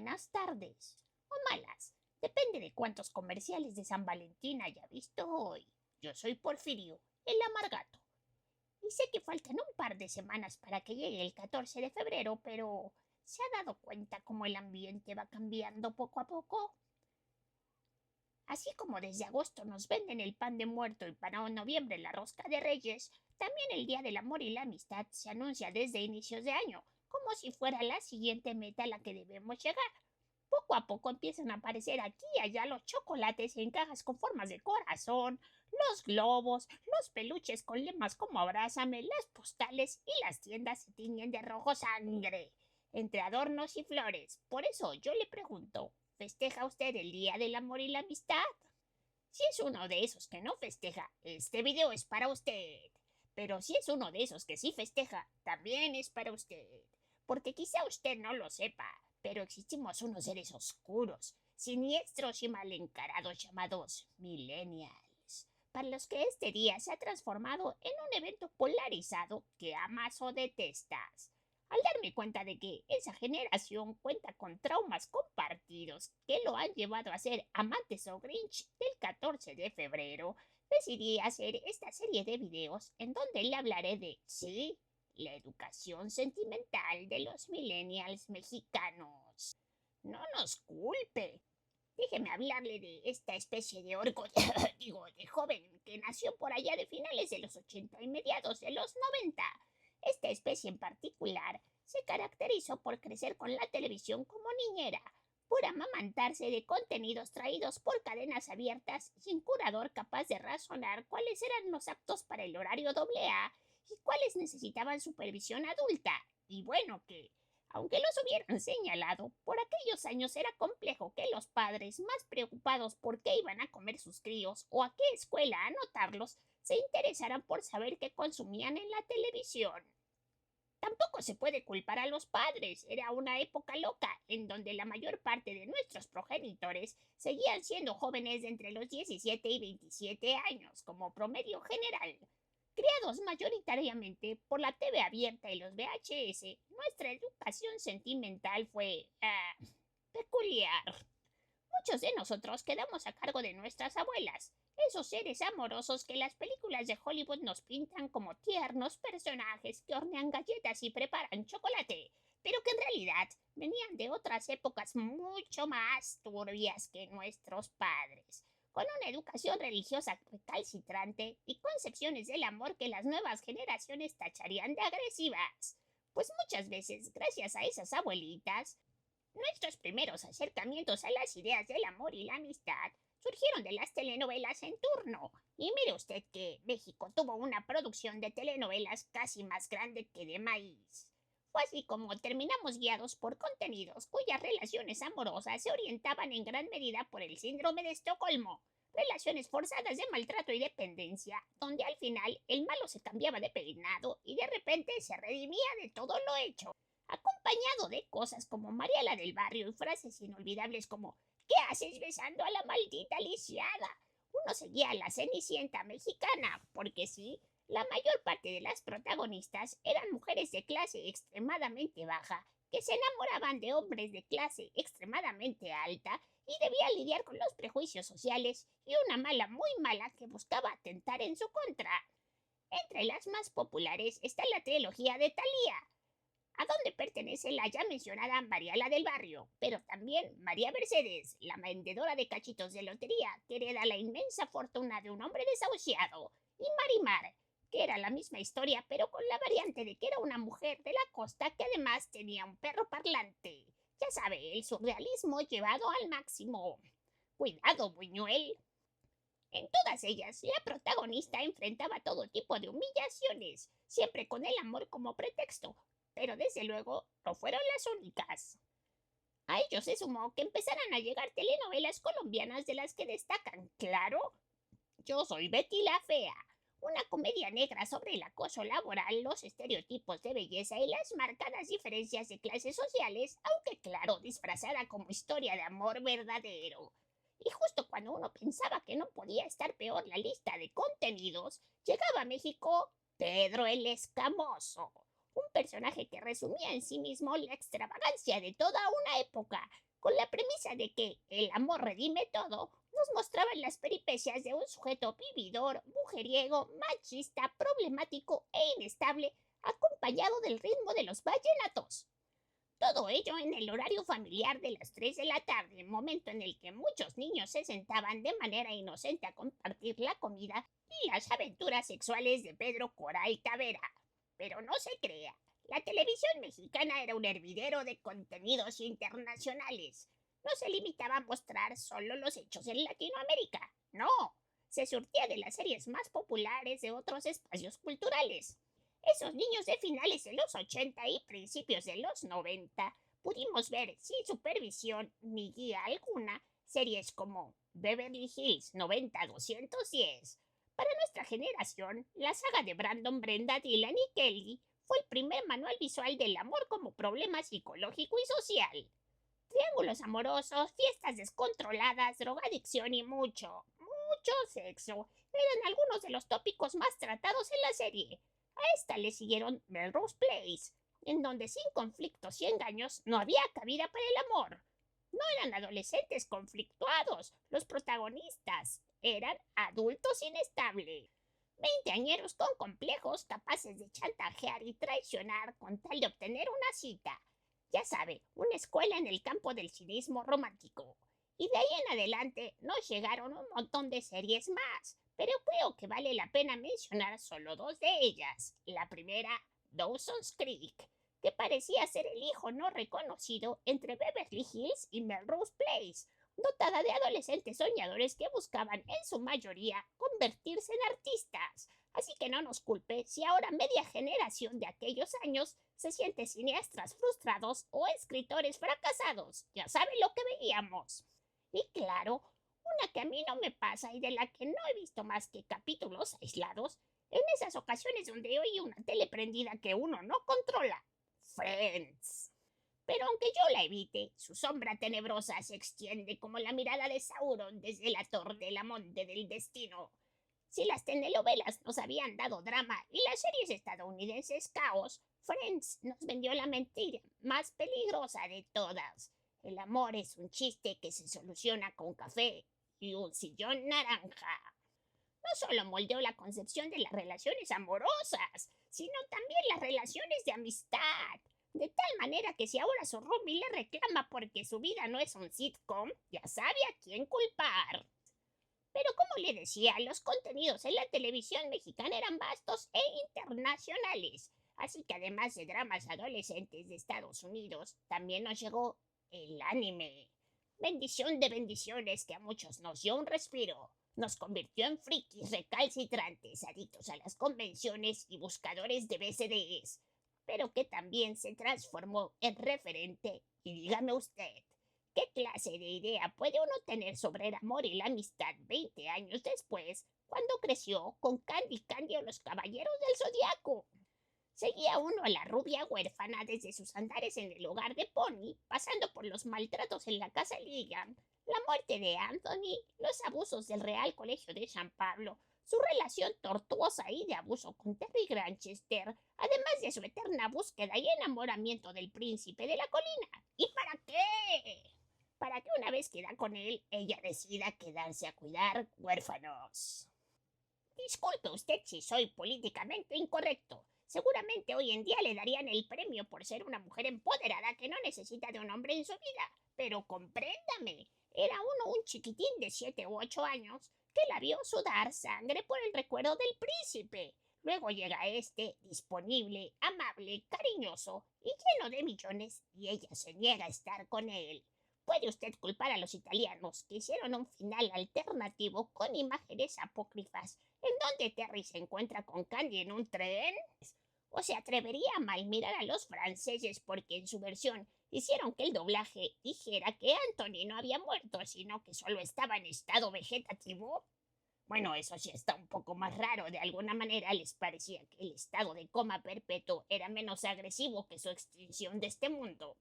buenas tardes. O malas. Depende de cuántos comerciales de San Valentín haya visto hoy. Yo soy Porfirio, el amargato. Y sé que faltan un par de semanas para que llegue el 14 de febrero, pero ¿se ha dado cuenta cómo el ambiente va cambiando poco a poco? Así como desde agosto nos venden el pan de muerto y para noviembre la rosca de reyes, también el Día del Amor y la Amistad se anuncia desde inicios de año, como si fuera la siguiente meta a la que debemos llegar. Poco a poco empiezan a aparecer aquí y allá los chocolates en cajas con formas de corazón, los globos, los peluches con lemas como abrázame, las postales y las tiendas se tiñen de rojo sangre, entre adornos y flores. Por eso yo le pregunto, ¿festeja usted el Día del Amor y la Amistad? Si es uno de esos que no festeja, este video es para usted. Pero si es uno de esos que sí festeja, también es para usted. Porque quizá usted no lo sepa, pero existimos unos seres oscuros, siniestros y mal encarados llamados millennials, para los que este día se ha transformado en un evento polarizado que amas o detestas. Al darme cuenta de que esa generación cuenta con traumas compartidos que lo han llevado a ser amantes o grinch del 14 de febrero, decidí hacer esta serie de videos en donde le hablaré de, sí, la educación sentimental de los millennials mexicanos. No nos culpe. Déjeme hablarle de esta especie de orco, de joven que nació por allá de finales de los 80 y mediados de los 90. Esta especie en particular se caracterizó por crecer con la televisión como niñera, por amamantarse de contenidos traídos por cadenas abiertas sin curador capaz de razonar cuáles eran los aptos para el horario AA y cuáles necesitaban supervisión adulta. Y bueno, que aunque los hubieran señalado, por aquellos años era complejo que los padres, más preocupados por qué iban a comer sus críos o a qué escuela anotarlos, se interesaran por saber qué consumían en la televisión. Tampoco se puede culpar a los padres. Era una época loca en donde la mayor parte de nuestros progenitores seguían siendo jóvenes de entre los 17 y 27 años, como promedio general. Criados mayoritariamente por la TV abierta y los VHS, nuestra educación sentimental fue peculiar. Muchos de nosotros quedamos a cargo de nuestras abuelas, esos seres amorosos que las películas de Hollywood nos pintan como tiernos personajes que hornean galletas y preparan chocolate, pero que en realidad venían de otras épocas mucho más turbias que nuestros padres, con una educación religiosa recalcitrante y concepciones del amor que las nuevas generaciones tacharían de agresivas. Pues muchas veces, gracias a esas abuelitas, nuestros primeros acercamientos a las ideas del amor y la amistad surgieron de las telenovelas en turno. Y mire usted que México tuvo una producción de telenovelas casi más grande que de maíz. Fue así como terminamos guiados por contenidos cuyas relaciones amorosas se orientaban en gran medida por el síndrome de Estocolmo, relaciones forzadas de maltrato y dependencia, donde al final el malo se cambiaba de peinado y de repente se redimía de todo lo hecho, acompañado de cosas como María la del Barrio y frases inolvidables como ¿qué haces besando a la maldita lisiada? Uno seguía a la Cenicienta mexicana, porque sí, la mayor parte de las protagonistas eran mujeres de clase extremadamente baja que se enamoraban de hombres de clase extremadamente alta y debían lidiar con los prejuicios sociales y una mala muy mala que buscaba atentar en su contra. Entre las más populares está la trilogía de Thalía, a donde pertenece la ya mencionada María la del Barrio, pero también María Mercedes, la vendedora de cachitos de lotería, que hereda la inmensa fortuna de un hombre desahuciado, y Marimar, que era la misma historia, pero con la variante de que era una mujer de la costa que además tenía un perro parlante. Ya sabe, el surrealismo llevado al máximo. Cuidado, Buñuel. En todas ellas, la protagonista enfrentaba todo tipo de humillaciones, siempre con el amor como pretexto, pero desde luego no fueron las únicas. A ello se sumó que empezaran a llegar telenovelas colombianas de las que destacan, claro, Yo soy Betty la Fea, una comedia negra sobre el acoso laboral, los estereotipos de belleza y las marcadas diferencias de clases sociales, aunque claro, disfrazada como historia de amor verdadero. Y justo cuando uno pensaba que no podía estar peor la lista de contenidos, llegaba a México Pedro el Escamoso, un personaje que resumía en sí mismo la extravagancia de toda una época, con la premisa de que el amor redime todo. Nos mostraban las peripecias de un sujeto vividor, mujeriego, machista, problemático e inestable, acompañado del ritmo de los vallenatos. Todo ello en el horario familiar de las 3 de la tarde, momento en el que muchos niños se sentaban de manera inocente a compartir la comida y las aventuras sexuales de Pedro Coray Tavera. Pero no se crea, la televisión mexicana era un hervidero de contenidos internacionales. No se limitaba a mostrar solo los hechos en Latinoamérica, no, se surtía de las series más populares de otros espacios culturales. Esos niños de finales de los 80 y principios de los 90 pudimos ver sin supervisión ni guía alguna series como Beverly Hills 90210. Para nuestra generación, la saga de Brandon, Brenda, Dylan y Kelly fue el primer manual visual del amor como problema psicológico y social. Triángulos amorosos, fiestas descontroladas, drogadicción y mucho sexo eran algunos de los tópicos más tratados en la serie. A esta le siguieron Melrose Place, en donde sin conflictos y engaños no había cabida para el amor. No eran adolescentes conflictuados, los protagonistas eran adultos inestables. Veinteañeros con complejos capaces de chantajear y traicionar con tal de obtener una cita. Ya sabe, una escuela en el campo del cinismo romántico. Y de ahí en adelante nos llegaron un montón de series más, pero creo que vale la pena mencionar solo dos de ellas. La primera, Dawson's Creek, que parecía ser el hijo no reconocido entre Beverly Hills y Melrose Place, dotada de adolescentes soñadores que buscaban en su mayoría convertirse en artistas. Así que no nos culpe si ahora media generación de aquellos años se siente cineastas frustrados o escritores fracasados. Ya sabe lo que veíamos. Y claro, una que a mí no me pasa y de la que no he visto más que capítulos aislados, en esas ocasiones donde oye una tele prendida que uno no controla. Friends. Pero aunque yo la evite, su sombra tenebrosa se extiende como la mirada de Sauron desde la torre del monte del destino. Si las telenovelas nos habían dado drama y las series estadounidenses caos, Friends nos vendió la mentira más peligrosa de todas. El amor es un chiste que se soluciona con café y un sillón naranja. No solo moldeó la concepción de las relaciones amorosas, sino también las relaciones de amistad. De tal manera que si ahora su roomie le reclama porque su vida no es un sitcom, ya sabe a quién culpar. Pero como le decía, los contenidos en la televisión mexicana eran vastos e internacionales. Así que además de dramas adolescentes de Estados Unidos, también nos llegó el anime. Bendición de bendiciones que a muchos nos dio un respiro. Nos convirtió en frikis recalcitrantes, adictos a las convenciones y buscadores de BCDs, pero que también se transformó en referente. Y dígame usted, ¿qué clase de idea puede uno tener sobre el amor y la amistad 20 años después, cuando creció con Candy Candy o los Caballeros del Zodiaco? Seguía uno a la rubia huérfana desde sus andares en el hogar de Pony, pasando por los maltratos en la casa Ligan, la muerte de Anthony, los abusos del Real Colegio de San Pablo, su relación tortuosa y de abuso con Terry Granchester, además de su eterna búsqueda y enamoramiento del príncipe de la colina. ¿Y para qué? Para que una vez que da con él, ella decida quedarse a cuidar huérfanos. Disculpe usted si soy políticamente incorrecto. Seguramente hoy en día le darían el premio por ser una mujer empoderada que no necesita de un hombre en su vida. Pero compréndame, era uno un chiquitín de 7 u 8 años que la vio sudar sangre por el recuerdo del príncipe. Luego llega este, disponible, amable, cariñoso y lleno de millones, y ella se niega a estar con él. ¿Puede usted culpar a los italianos que hicieron un final alternativo con imágenes apócrifas en donde Terry se encuentra con Candy en un tren? ¿O se atrevería a malmirar a los franceses porque en su versión hicieron que el doblaje dijera que Anthony no había muerto, sino que solo estaba en estado vegetativo? Bueno, eso sí está un poco más raro. De alguna manera les parecía que el estado de coma perpetuo era menos agresivo que su extinción de este mundo.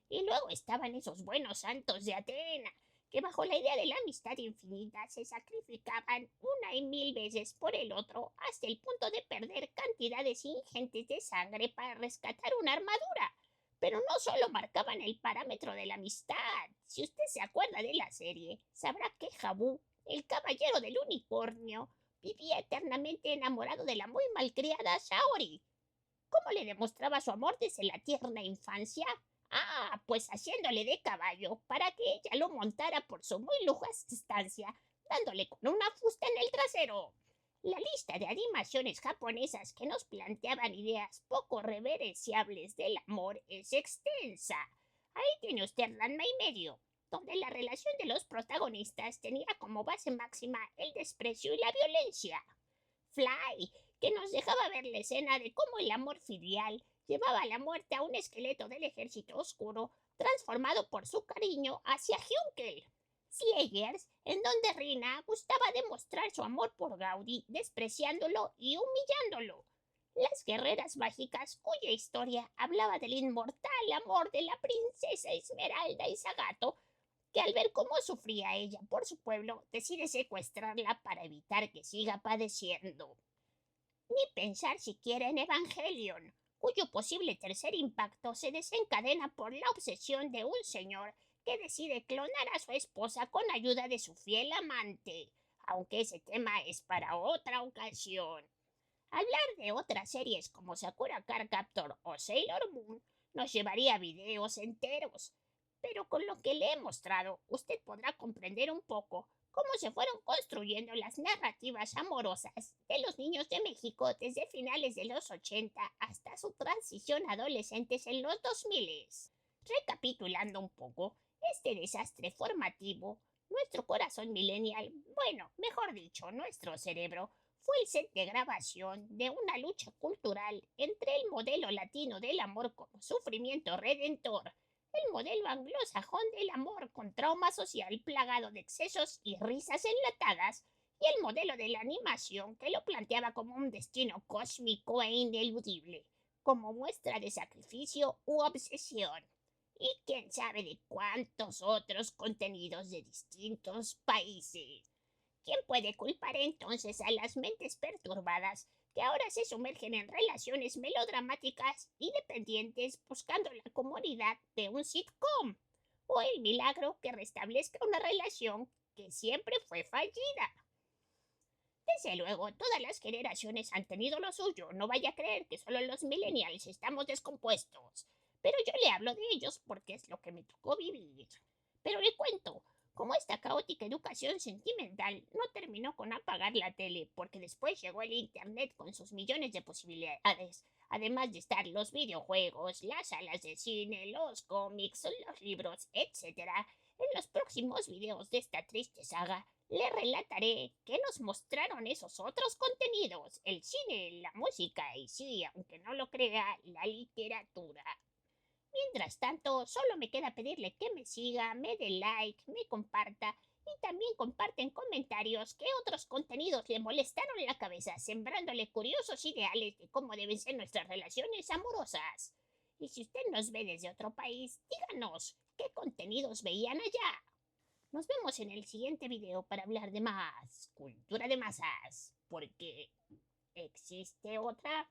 Y luego estaban esos buenos santos de Atena, que bajo la idea de la amistad infinita se sacrificaban una y mil veces por el otro hasta el punto de perder cantidades ingentes de sangre para rescatar una armadura. Pero no solo marcaban el parámetro de la amistad. Si usted se acuerda de la serie, sabrá que Jabú, el caballero del unicornio, vivía eternamente enamorado de la muy malcriada Saori. ¿Cómo le demostraba su amor desde la tierna infancia? Ah, pues haciéndole de caballo para que ella lo montara por su muy lujosa estancia, dándole con una fusta en el trasero. La lista de animaciones japonesas que nos planteaban ideas poco reverenciables del amor es extensa. Ahí tiene usted Ranma y medio, donde la relación de los protagonistas tenía como base máxima el desprecio y la violencia. Fly, que nos dejaba ver la escena de cómo el amor filial llevaba a la muerte a un esqueleto del ejército oscuro transformado por su cariño hacia Hunkel. Slayers, en donde Rina gustaba demostrar su amor por Gaudí despreciándolo y humillándolo. Las guerreras mágicas, cuya historia hablaba del inmortal amor de la princesa Esmeralda y Zagato, que al ver cómo sufría ella por su pueblo, decide secuestrarla para evitar que siga padeciendo. Ni pensar siquiera en Evangelion, cuyo posible tercer impacto se desencadena por la obsesión de un señor que decide clonar a su esposa con ayuda de su fiel amante, aunque ese tema es para otra ocasión. Hablar de otras series como Sakura Card Captor o Sailor Moon nos llevaría a videos enteros, pero con lo que le he mostrado, usted podrá comprender un poco cómo se fueron construyendo las narrativas amorosas de los niños de México desde finales de los 80 hasta su transición a adolescentes en los 2000. Recapitulando un poco, este desastre formativo, nuestro corazón millennial, bueno, mejor dicho, nuestro cerebro, fue el set de grabación de una lucha cultural entre el modelo latino del amor como sufrimiento redentor, el modelo anglosajón del amor con trauma social plagado de excesos y risas enlatadas, y el modelo de la animación que lo planteaba como un destino cósmico e ineludible, como muestra de sacrificio u obsesión. Y quién sabe de cuántos otros contenidos de distintos países. ¿Quién puede culpar entonces a las mentes perturbadas que ahora se sumergen en relaciones melodramáticas y dependientes buscando la comodidad de un sitcom? ¿O el milagro que restablezca una relación que siempre fue fallida? Desde luego, todas las generaciones han tenido lo suyo. No vaya a creer que solo los millennials estamos descompuestos. Pero yo le hablo de ellos porque es lo que me tocó vivir. Pero le cuento, como esta caótica educación sentimental no terminó con apagar la tele, porque después llegó el internet con sus millones de posibilidades, además de estar los videojuegos, las salas de cine, los cómics, los libros, etc. En los próximos videos de esta triste saga, le relataré qué nos mostraron esos otros contenidos, el cine, la música y sí, aunque no lo crea, la literatura. Mientras tanto, solo me queda pedirle que me siga, me dé like, me comparta y también comparte en comentarios qué otros contenidos le molestaron la cabeza, sembrándole curiosos ideales de cómo deben ser nuestras relaciones amorosas. Y si usted nos ve desde otro país, díganos qué contenidos veían allá. Nos vemos en el siguiente video para hablar de más cultura de masas, porque existe otra.